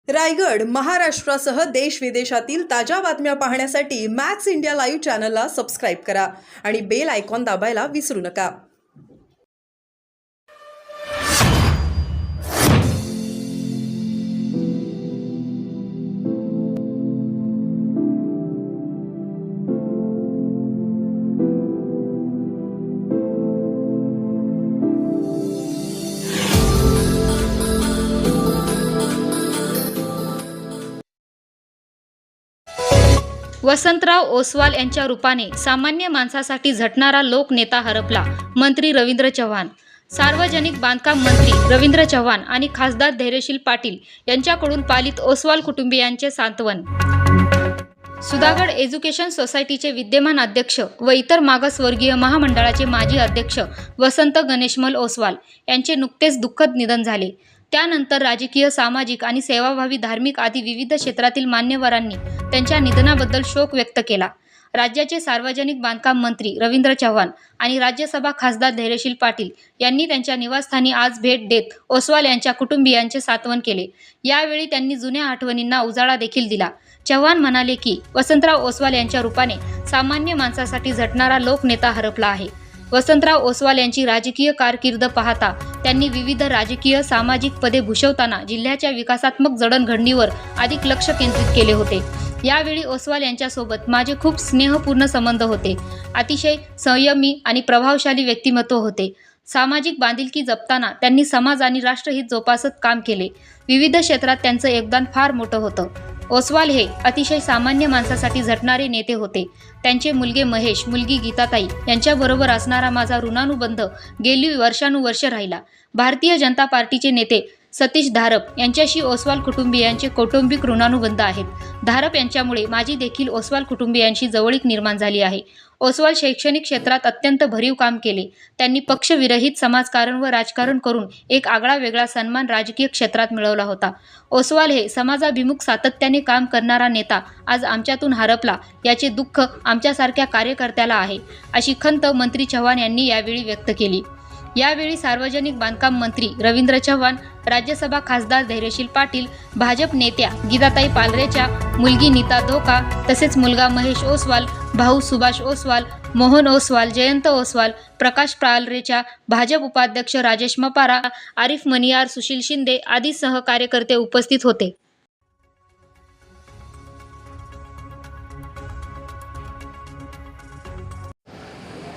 रायगड, महाराष्ट्रासह देश विदेशातील ताज्या बातम्या पाहण्यासाठी मॅक्स इंडिया लाईव्ह चॅनलला सबस्क्राईब करा आणि बेल आयकॉन दाबायला विसरू नका. वसंतराव ओसवाल यांच्या रूपाने सामान्य माणसासाठी झटणारा लोकनेता हरपला. मंत्री रवींद्र चव्हाण. सार्वजनिक बांधकाम मंत्री रवींद्र चव्हाण आणि खासदार धैर्यशील पाटील यांच्याकडून पालित ओसवाल कुटुंबियांचे सांत्वन. सुधागड एज्युकेशन सोसायटीचे विद्यमान अध्यक्ष व इतर मागासवर्गीय महामंडळाचे माजी अध्यक्ष वसंत गणेशमल ओसवाल यांचे नुकतेच दुःखद निधन झाले. त्यानंतर राजकीय, सामाजिक आणि सेवाभावी, धार्मिक आदी विविध क्षेत्रातील मान्यवरांनी त्यांच्या निधनाबद्दल शोक व्यक्त केला. राज्याचे सार्वजनिक बांधकाम मंत्री रवींद्र चव्हाण आणि राज्यसभा खासदार धैर्यशील पाटील यांनी त्यांच्या निवासस्थानी आज भेट देत ओसवाल यांच्या कुटुंबियांचे सांत्वन केले. यावेळी त्यांनी जुन्या आठवणींना उजाळा देखील दिला. चव्हाण म्हणाले की वसंतराव ओसवाल यांच्या रूपाने सामान्य माणसासाठी झटणारा लोकनेता हरपला आहे. वसंतराव ओसवाल यांची राजकीय कारकीर्द पाहता त्यांनी विविध राजकीय, सामाजिक पदे भूषवताना जिल्ह्याच्या विकासात्मक जडणघडणीवर अधिक लक्ष केंद्रित केले होते. यावेळी ओसवाल यांच्यासोबत माझे खूप स्नेहपूर्ण संबंध होते. अतिशय संयमी आणि प्रभावशाली व्यक्तिमत्व होते. सामाजिक बांधिलकी जपताना त्यांनी समाज आणि राष्ट्रहित जोपासत काम केले. विविध क्षेत्रात त्यांचं योगदान फार मोठं होतं. ओसवाल हे अतिशय सामान्य माणसासाठी झटणारे नेते होते. त्यांचे मुलगे महेश, मुलगी गीताताई यांच्याबरोबर असणारा माझा ऋणानुबंध गेली वर्षानुवर्ष राहिला. भारतीय जनता पार्टीचे नेते सतीश धारप यांच्याशी ओसवाल कुटुंबियांचे कौटुंबिक ऋणानुबंध आहेत. धारप यांच्यामुळे माझी देखील ओसवाल कुटुंबियांशी जवळीक निर्माण झाली आहे. ओसवाल शैक्षणिक क्षेत्रात अत्यंत भरीव काम केले. त्यांनी पक्षविरहित समाजकारण व राजकारण करून एक आगळा वेगळा सन्मान राजकीय क्षेत्रात मिळवला होता. ओसवाल हे समाजाभिमुख सातत्याने काम करणारा नेता आज आमच्यातून हरपला याचे दुःख आमच्यासारख्या कार्यकर्त्याला आहे, अशी खंत मंत्री चव्हाण यांनी यावेळी व्यक्त केली. यावेळी सार्वजनिक बांधकाम मंत्री रवींद्र चव्हाण, राज्यसभा खासदार धैर्यशील पाटील, भाजप नेत्या गीताताई पालरेच्या मुलगी नीता धोका, तसेच मुलगा महेश ओसवाल, भाऊ सुभाष ओसवाल, मोहन ओसवाल, जयंत ओसवाल, प्रकाश पालरेच्या भाजप उपाध्यक्ष राजेश मपारा, आरिफ मनियार, सुशील शिंदे आदी सहकार्यकर्ते उपस्थित होते.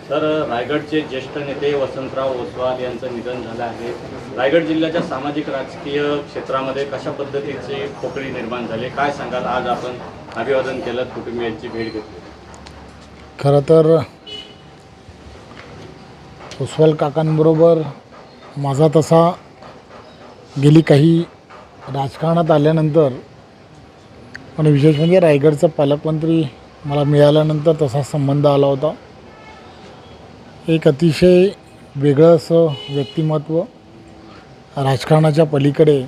तर रायगडचे ज्येष्ठ नेते वसंतराव ओसवाल यांचं निधन झालं आहे. रायगड जिल्ह्याच्या सामाजिक राजकीय क्षेत्रामध्ये कशा पद्धतीची पोकळी निर्माण झाली, काय सांगाल? आज आपण अभिवादन केलं, कुटुंबियांची भेट घेतली. खरं तर ओसवाल काकांबरोबर माझा तसा गेली काही राजकारणात आल्यानंतर आणि विशेष म्हणजे रायगडचा पालकमंत्री मला मिळाल्यानंतर तसा संबंध आला होता. एक अतिशय वेगळं असं व्यक्तिमत्व, राजकारणाच्या पलीकडे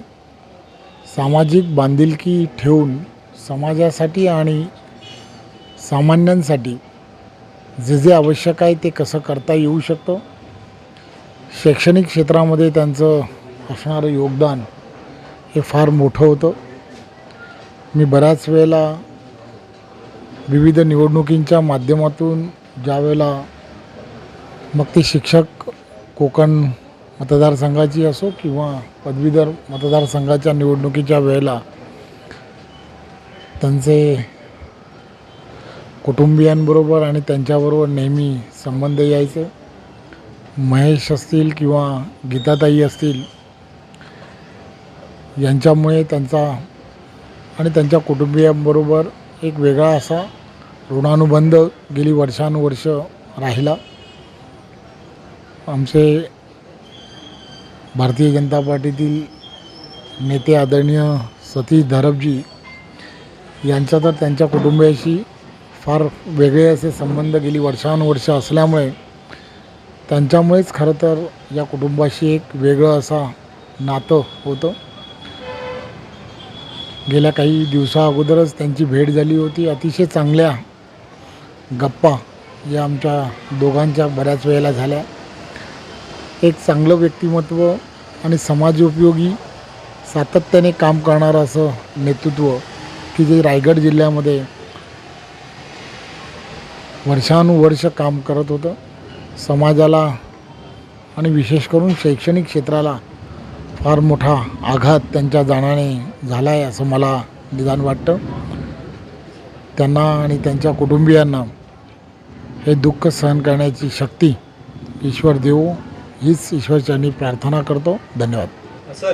सामाजिक बांधिलकी ठेवून समाजासाठी आणि सामान्यांसाठी जे जे आवश्यक आहे ते कसं करता येऊ शकतं, शैक्षणिक क्षेत्रामध्ये त्यांचं असणारं योगदान हे फार मोठं होतं. मी बऱ्याच वेळेला विविध निवडणुकींच्या माध्यमातून ज्यावेळेला मग ती शिक्षक कोकण मतदारसंघाची असो किंवा पदवीधर मतदारसंघाच्या निवडणुकीच्या वेळेला त्यांचे कुटुंबियांबरोबर आणि त्यांच्याबरोबर नेहमी संबंध यायचे. महेश असतील किंवा गीताताई असतील यांच्यामुळे त्यांचा आणि त्यांच्या कुटुंबियांबरोबर एक वेगळा असा ऋणानुबंध गेली वर्षानुवर्ष राहिला. आमचे भारतीय जनता पार्टीतील नेते आदरणीय सतीश धारपजी यांचा तर त्यांच्या कुटुंबियाशी फार वेगळे असे संबंध गेली वर्षानुवर्ष असल्यामुळे त्यांच्यामुळेच खरं तर या कुटुंबाशी एक वेगळं असा नातं होतं. गेल्या काही दिवसाअगोदरच त्यांची भेट झाली होती. अतिशय चांगल्या गप्पा या आमच्या दोघांच्या बऱ्याच वेळेला झाल्या. एक चांगलं व्यक्तिमत्व आणि समाजोपयोगी सातत्याने काम करणारं असं नेतृत्व की जे रायगड जिल्ह्यामध्ये वर्षानुवर्ष काम करत होतं. समाजाला आणि विशेष करून शैक्षणिक क्षेत्राला फार मोठा आघात त्यांच्या जाण्याने झाला आहे असं मला निदान वाटतं. त्यांना आणि त्यांच्या कुटुंबियांना हे दुःख सहन करण्याची शक्ती ईश्वर देवो हीच ईश्वरचरणी प्रार्थना करतो. धन्यवाद. सर